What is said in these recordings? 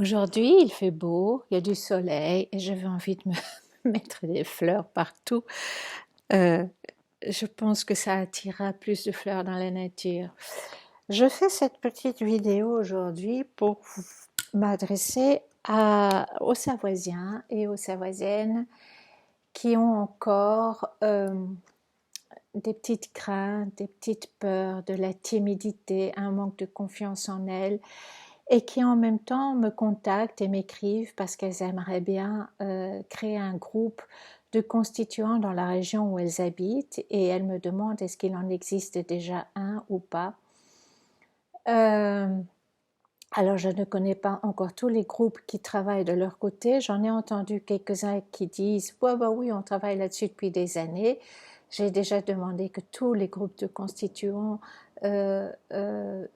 Aujourd'hui, il fait beau, il y a du soleil et j'avais envie de me mettre des fleurs partout. Euh, je pense que ça attirera plus de fleurs dans la nature. Je fais cette petite vidéo aujourd'hui pour m'adresser aux Savoisiens et aux Savoisiennes qui ont encore des petites craintes, des petites peurs, de la timidité, un manque de confiance en elles et qui en même temps me contactent et m'écrivent parce qu'elles aimeraient bien créer un groupe de constituants dans la région où elles habitent et elles me demandent est-ce qu'il en existe déjà un ou pas. Alors je ne connais pas encore tous les groupes qui travaillent de leur côté, j'en ai entendu quelques-uns qui disent ouais, bah oui, on travaille là-dessus depuis des années. J'ai déjà demandé que tous les groupes de constituants, euh, euh,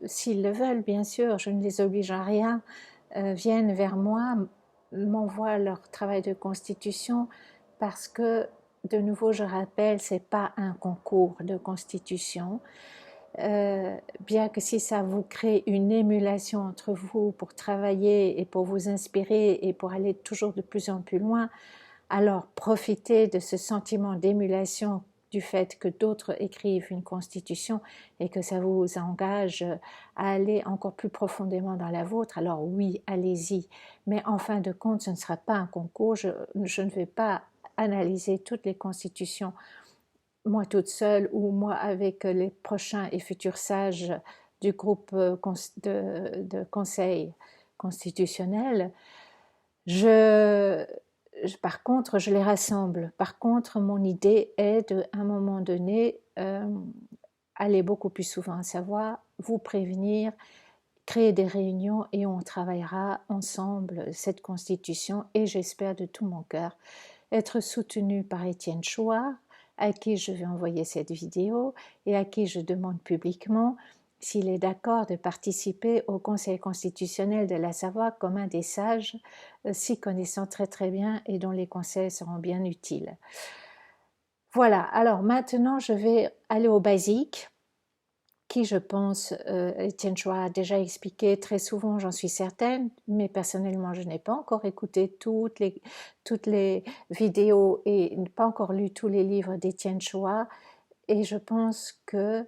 s'ils le veulent bien sûr, je ne les oblige à rien, viennent vers moi, m'envoient leur travail de constitution parce que, de nouveau je rappelle, c'est pas un concours de constitution. Bien que si ça vous crée une émulation entre vous pour travailler et pour vous inspirer et pour aller toujours de plus en plus loin, alors profitez de ce sentiment d'émulation du fait que d'autres écrivent une constitution et que ça vous engage à aller encore plus profondément dans la vôtre, alors oui, allez-y. Mais en fin de compte, ce ne sera pas un concours, je ne vais pas analyser toutes les constitutions moi toute seule ou moi avec les prochains et futurs sages du groupe de conseil constitutionnel. Je, Par contre, je les rassemble. Par contre, mon idée est de, à un moment donné, aller beaucoup plus souvent à Savoie, vous prévenir, créer des réunions et on travaillera ensemble cette constitution et j'espère de tout mon cœur être soutenu par Étienne Chouard, à qui je vais envoyer cette vidéo et à qui je demande publiquement s'il est d'accord de participer au Conseil constitutionnel de la Savoie comme un des sages, s'y connaissant très très bien et dont les conseils seront bien utiles. Voilà, alors maintenant je vais aller au basique, qui je pense, Étienne Chouard a déjà expliqué très souvent, j'en suis certaine, mais personnellement je n'ai pas encore écouté toutes les vidéos et pas encore lu tous les livres d'Étienne Chouard, et je pense que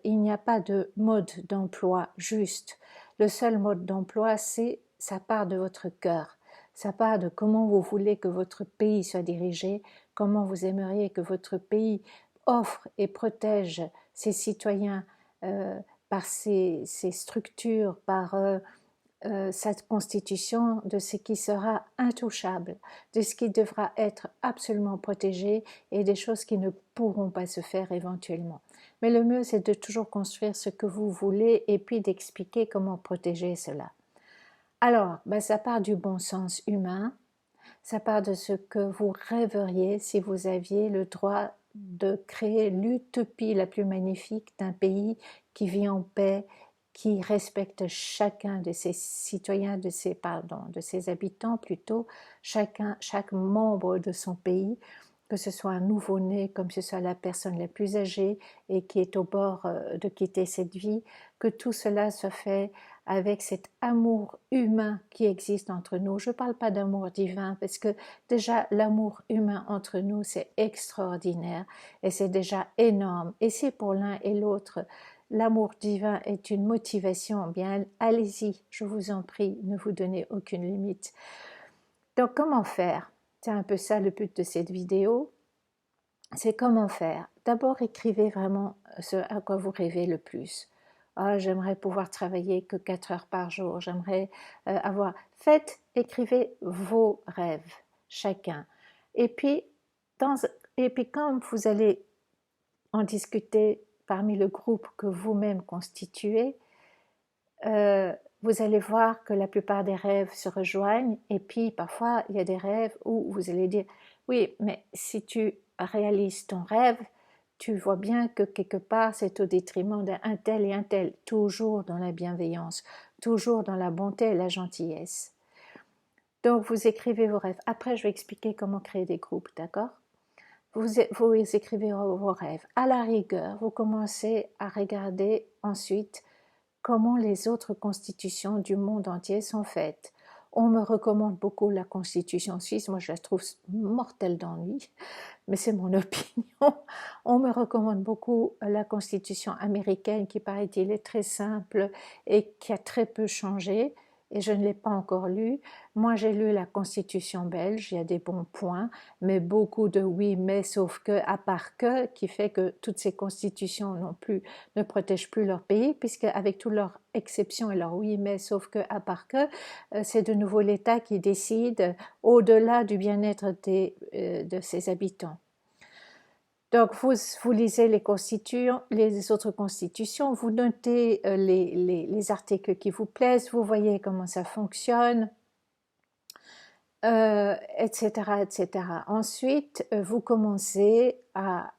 il n'y a pas de mode d'emploi juste. Le seul mode d'emploi, c'est ça part de votre cœur, ça part de comment vous voulez que votre pays soit dirigé, comment vous aimeriez que votre pays offre et protège ses citoyens par ses structures, par cette constitution, de ce qui sera intouchable, de ce qui devra être absolument protégé et des choses qui ne pourront pas se faire éventuellement. Mais le mieux, c'est de toujours construire ce que vous voulez et puis d'expliquer comment protéger cela. Alors, ça part du bon sens humain, ça part de ce que vous rêveriez si vous aviez le droit de créer l'utopie la plus magnifique d'un pays qui vit en paix, qui respecte chacun de ses citoyens, de ses habitants plutôt, chaque membre de son pays, que ce soit un nouveau-né comme ce soit la personne la plus âgée et qui est au bord de quitter cette vie, que tout cela soit fait avec cet amour humain qui existe entre nous. Je ne parle pas d'amour divin parce que déjà l'amour humain entre nous c'est extraordinaire et c'est déjà énorme. Et si pour l'un et l'autre l'amour divin est une motivation, bien allez-y, je vous en prie, ne vous donnez aucune limite. Donc comment faire? C'est un peu ça le but de cette vidéo. C'est comment faire. D'abord écrivez vraiment ce à quoi vous rêvez le plus. Ah, j'aimerais pouvoir travailler que 4 heures par jour, j'aimerais avoir... écrivez vos rêves, chacun. Et puis, quand vous allez en discuter parmi le groupe que vous-même constituez, vous allez voir que la plupart des rêves se rejoignent et puis parfois il y a des rêves où vous allez dire oui, mais si tu réalises ton rêve, tu vois bien que quelque part c'est au détriment d'un tel et un tel, toujours dans la bienveillance, toujours dans la bonté et la gentillesse. Donc vous écrivez vos rêves. Après je vais expliquer comment créer des groupes, d'accord? Vous écrivez vos rêves. À la rigueur, vous commencez à regarder ensuite comment les autres constitutions du monde entier sont faites. On me recommande beaucoup la constitution suisse, moi je la trouve mortelle d'ennui, mais c'est mon opinion. On me recommande beaucoup la constitution américaine qui paraît-il est très simple et qui a très peu changé, et je ne l'ai pas encore lue. Moi j'ai lu la constitution belge, il y a des bons points, mais beaucoup de oui, mais, sauf que, à part que, qui fait que toutes ces constitutions ne protègent plus leur pays, puisque avec toutes leurs exceptions et leurs oui, mais, sauf que, à part que, c'est de nouveau l'État qui décide au-delà du bien-être de ses habitants. Donc vous lisez les autres constitutions, vous notez les articles qui vous plaisent, vous voyez comment ça fonctionne, etc., etc. Ensuite, vous commencez à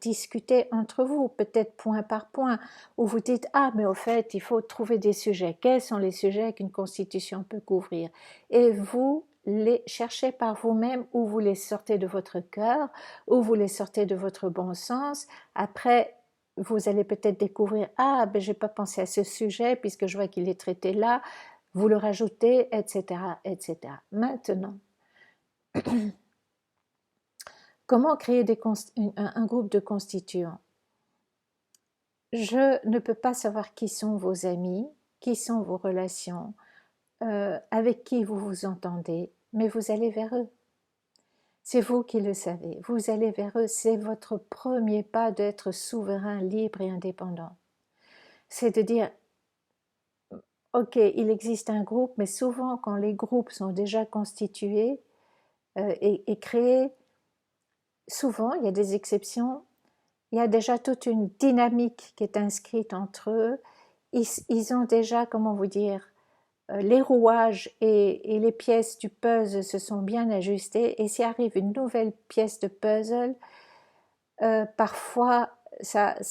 discuter entre vous, peut-être point par point, où vous dites « Ah, mais au fait, il faut trouver des sujets. Quels sont les sujets qu'une constitution peut couvrir ?» Et vous les cherchez par vous-même, ou vous les sortez de votre cœur, ou vous les sortez de votre bon sens. Après, vous allez peut-être découvrir « Ah, ben j'ai pas pensé à ce sujet puisque je vois qu'il est traité là », vous le rajoutez, etc., etc. Maintenant, comment créer un groupe de constituants? Je ne peux pas savoir qui sont vos amis, qui sont vos relations, avec qui vous vous entendez, mais vous allez vers eux. C'est vous qui le savez, vous allez vers eux, c'est votre premier pas d'être souverain, libre et indépendant. C'est de dire, ok, il existe un groupe, mais souvent quand les groupes sont déjà constitués et créés, souvent, il y a des exceptions, il y a déjà toute une dynamique qui est inscrite entre eux, ils ont déjà, comment vous dire, les rouages et les pièces du puzzle se sont bien ajustées, et s'il arrive une nouvelle pièce de puzzle, parfois ça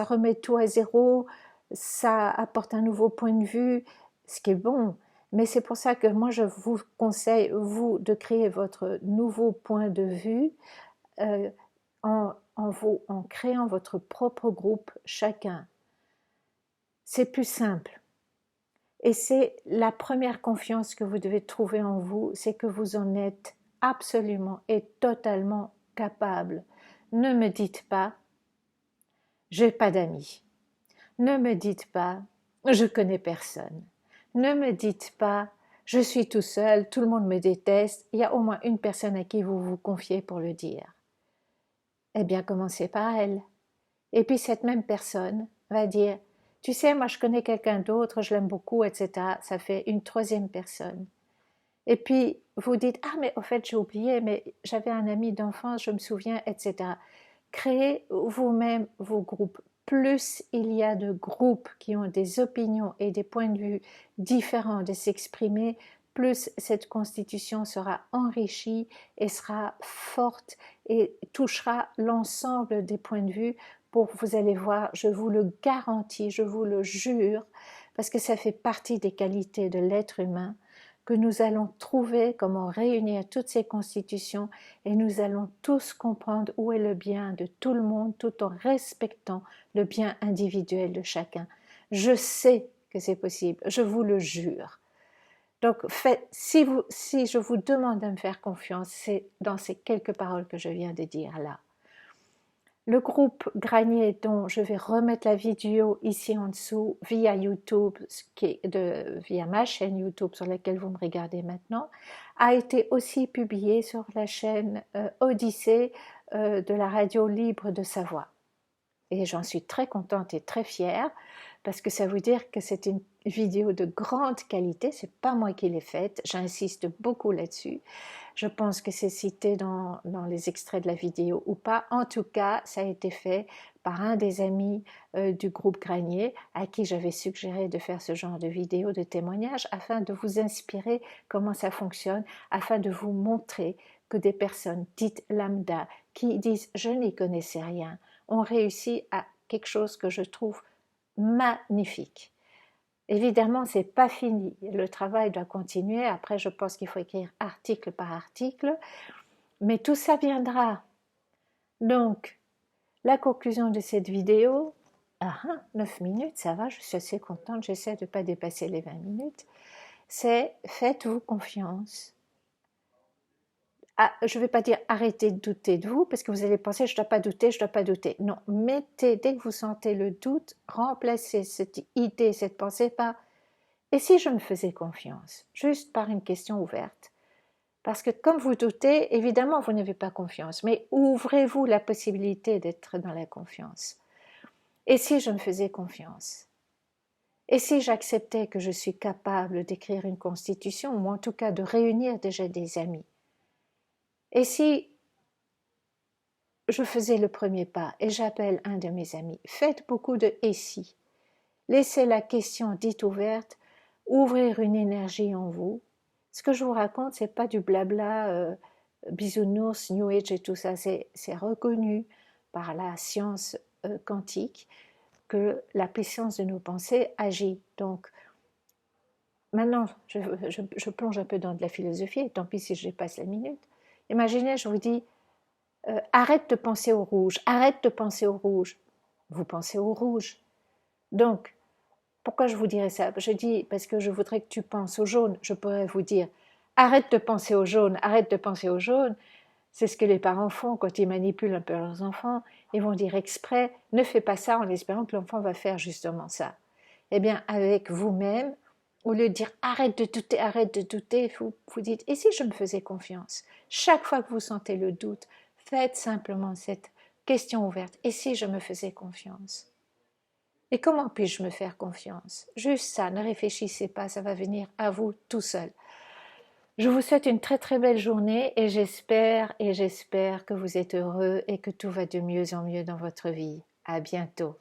remet tout à zéro, ça apporte un nouveau point de vue, ce qui est bon. Mais c'est pour ça que moi je vous conseille, vous, de créer votre nouveau point de vue en créant votre propre groupe chacun. C'est plus simple. Et c'est la première confiance que vous devez trouver en vous, c'est que vous en êtes absolument et totalement capable. Ne me dites pas « j'ai pas d'amis ». Ne me dites pas « je connais personne ». Ne me dites pas « je suis tout seul, tout le monde me déteste ». Il y a au moins une personne à qui vous vous confiez pour le dire. Eh bien, commencez par elle. Et puis cette même personne va dire « tu sais, moi je connais quelqu'un d'autre, je l'aime beaucoup, etc. » Ça fait une troisième personne. Et puis vous dites « ah mais au fait j'ai oublié, mais j'avais un ami d'enfance, je me souviens, etc. » Créez vous-même vos groupes. Plus il y a de groupes qui ont des opinions et des points de vue différents de s'exprimer, plus cette constitution sera enrichie et sera forte et touchera l'ensemble des points de vue. Vous allez voir, je vous le garantis, je vous le jure, parce que ça fait partie des qualités de l'être humain, que nous allons trouver comment réunir toutes ces constitutions, et nous allons tous comprendre où est le bien de tout le monde tout en respectant le bien individuel de chacun. Je sais que c'est possible, je vous le jure. Donc si je vous demande de me faire confiance, c'est dans ces quelques paroles que je viens de dire là. Le groupe Granier, dont je vais remettre la vidéo ici en dessous via YouTube, via ma chaîne YouTube sur laquelle vous me regardez maintenant, a été aussi publié sur la chaîne Odyssée de la radio libre de Savoie. Et j'en suis très contente et très fière, parce que ça veut dire que c'est une vidéo de grande qualité, c'est pas moi qui l'ai faite, j'insiste beaucoup là-dessus. Je pense que c'est cité dans les extraits de la vidéo ou pas. En tout cas, ça a été fait par un des amis du groupe Granier, à qui j'avais suggéré de faire ce genre de vidéo, de témoignage, afin de vous inspirer comment ça fonctionne, afin de vous montrer que des personnes dites lambda, qui disent « je n'y connaissais rien », ont réussi à quelque chose que je trouve magnifique. Évidemment, c'est pas fini, le travail doit continuer, après je pense qu'il faut écrire article par article, mais tout ça viendra. Donc, la conclusion de cette vidéo, ah, 9 minutes, ça va, je suis assez contente, j'essaie de ne pas dépasser les 20 minutes. C'est faites-vous confiance. Ah, je ne vais pas dire arrêtez de douter de vous, parce que vous allez penser je ne dois pas douter, je ne dois pas douter. Non, mettez, dès que vous sentez le doute, remplacez cette idée, cette pensée par et si je me faisais confiance, juste par une question ouverte. Parce que comme vous doutez, évidemment, vous n'avez pas confiance, mais ouvrez-vous la possibilité d'être dans la confiance. Et si je me faisais confiance? Et si j'acceptais que je suis capable d'écrire une constitution, ou en tout cas de réunir déjà des amis? Et si je faisais le premier pas et j'appelle un de mes amis? Faites beaucoup de « et si ». Laissez la question dite ouverte ouvrir une énergie en vous. Ce que je vous raconte, c'est pas du blabla bisounours, New Age et tout ça, c'est reconnu par la science quantique que la puissance de nos pensées agit. Donc, maintenant, je plonge un peu dans de la philosophie, et tant pis si je dépasse la minute. Imaginez, je vous dis, arrête de penser au rouge, arrête de penser au rouge. Vous pensez au rouge. Donc, pourquoi je vous dirais ça? Je dis parce que je voudrais que tu penses au jaune. Je pourrais vous dire, arrête de penser au jaune, arrête de penser au jaune. C'est ce que les parents font quand ils manipulent un peu leurs enfants. Ils vont dire exprès, ne fais pas ça en espérant que l'enfant va faire justement ça. Eh bien, avec vous-même, au lieu de dire arrête de douter, vous dites et si je me faisais confiance? Chaque fois que vous sentez le doute, faites simplement cette question ouverte. Et si je me faisais confiance? Et comment puis-je me faire confiance? Juste ça, ne réfléchissez pas, ça va venir à vous tout seul. Je vous souhaite une très très belle journée et j'espère que vous êtes heureux et que tout va de mieux en mieux dans votre vie. À bientôt.